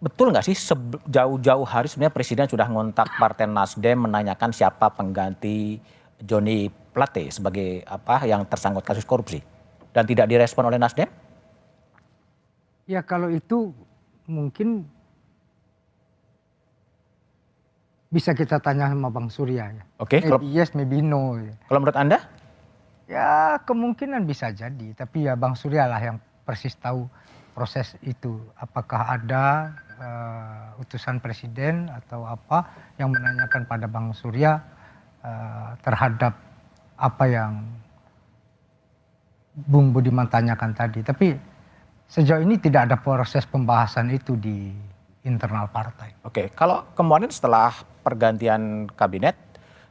Betul nggak sih jauh-jauh hari sebenarnya Presiden sudah ngontak Partai Nasdem menanyakan siapa pengganti Joni Plate sebagai yang tersangkut kasus korupsi dan tidak direspon oleh Nasdem? Ya kalau itu mungkin bisa kita tanya sama Bang Surya ya. Oke, Maybe yes, maybe no. kalau menurut Anda? Ya kemungkinan bisa jadi, tapi ya Bang Surya lah yang persis tahu proses itu. Apakah ada utusan presiden atau apa yang menanyakan pada Bang Surya terhadap apa yang Bung Budiman tanyakan tadi. Tapi sejauh ini tidak ada proses pembahasan itu di internal partai. Oke, kalau kemarin setelah pergantian kabinet,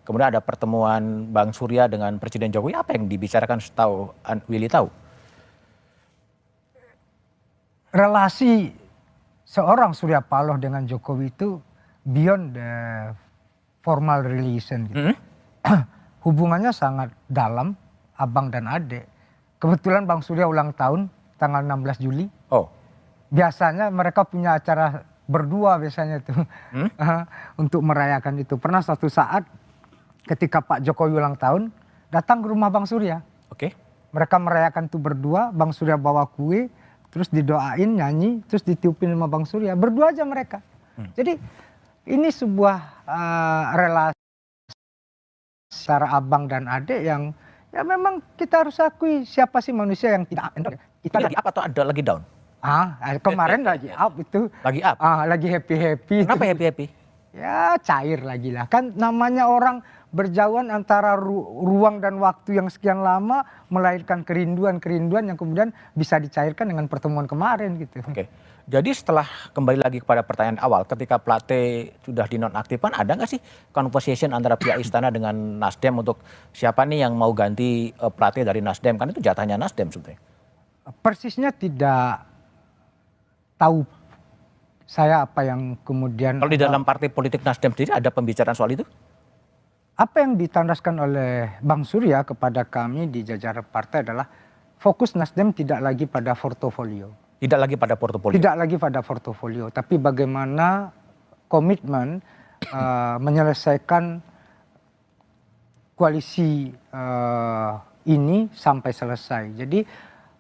kemudian ada pertemuan Bang Surya dengan Presiden Jokowi, apa yang dibicarakan setahu Willy tahu? Relasi seorang Surya Paloh dengan Jokowi itu beyond the formal relation gitu. Hubungannya sangat dalam, abang dan adik. Kebetulan Bang Surya ulang tahun tanggal 16 Juli. Oh. Biasanya mereka punya acara berdua biasanya tuh untuk merayakan itu. Pernah suatu saat ketika Pak Jokowi ulang tahun datang ke rumah Bang Surya. Oke. Mereka merayakan itu berdua, Bang Surya bawa kue, terus didoain, nyanyi, terus ditiupin sama Bang Surya. Berdua aja mereka. Jadi ini sebuah relasi secara abang dan adik yang ya memang kita harus akui siapa sih manusia yang tidak kita lagi up atau ada lagi down? Kemarin lagi up itu. Lagi up? Lagi happy-happy. Kenapa happy-happy? Ya cair lagi lah. Kan namanya orang berjauhan antara ruang dan waktu yang sekian lama melahirkan kerinduan-kerinduan yang kemudian bisa dicairkan dengan pertemuan kemarin gitu. Oke. Jadi setelah kembali lagi kepada pertanyaan awal, ketika Plate sudah dinonaktifkan, ada nggak sih conversation antara pihak istana dengan Nasdem untuk siapa nih yang mau ganti Plate dari Nasdem? Kan itu jatahnya Nasdem sebetulnya. Persisnya tidak tahu saya apa yang kemudian. Kalau di dalam partai politik Nasdem sendiri ada pembicaraan soal itu? Apa yang ditandaskan oleh Bang Surya kepada kami di jajaran partai adalah fokus Nasdem tidak lagi pada portofolio. Tidak lagi pada portofolio? Tidak lagi pada portofolio, tapi bagaimana komitmen menyelesaikan koalisi ini sampai selesai. Jadi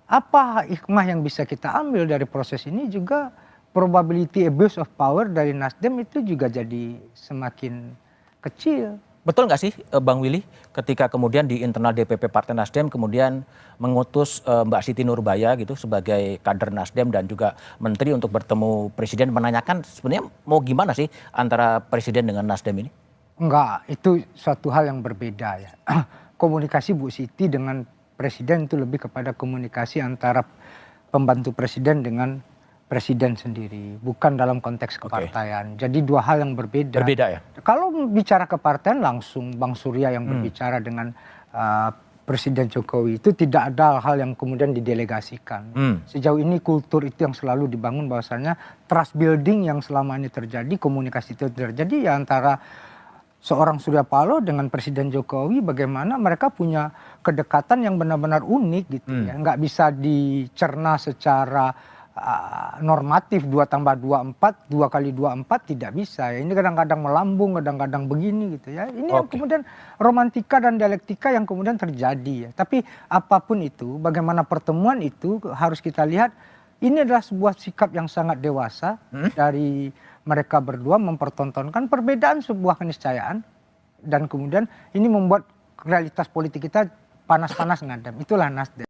apa hikmah yang bisa kita ambil dari proses ini juga probability abuse of power dari Nasdem itu juga jadi semakin kecil. Betul nggak sih Bang Willy ketika kemudian di internal DPP Partai Nasdem kemudian mengutus Mbak Siti Nurbaya gitu sebagai kader Nasdem dan juga menteri untuk bertemu presiden menanyakan sebenarnya mau gimana sih antara presiden dengan Nasdem ini? Enggak, itu suatu hal yang berbeda ya. Komunikasi Bu Siti dengan presiden itu lebih kepada komunikasi antara pembantu presiden dengan presiden sendiri, bukan dalam konteks kepartaian. Jadi dua hal yang berbeda. Berbeda ya? Kalau bicara kepartaian langsung Bang Surya yang berbicara dengan Presiden Jokowi, itu tidak ada hal yang kemudian didelegasikan. Sejauh ini kultur itu yang selalu dibangun bahwasanya trust building yang selama ini terjadi, komunikasi itu terjadi ya antara seorang Surya Paloh dengan Presiden Jokowi, bagaimana mereka punya kedekatan yang benar-benar unik gitu ya. Nggak bisa dicerna secara normatif 2+2 4, 2 kali 2 4 tidak bisa ya. Ini kadang-kadang melambung, kadang-kadang begini gitu ya. Ini yang kemudian romantika dan dialektika yang kemudian terjadi ya. Tapi apapun itu, bagaimana pertemuan itu harus kita lihat ini adalah sebuah sikap yang sangat dewasa dari mereka berdua mempertontonkan perbedaan sebuah keniscayaan dan kemudian ini membuat realitas politik kita panas-panas ngadem. Itulah Nasdem.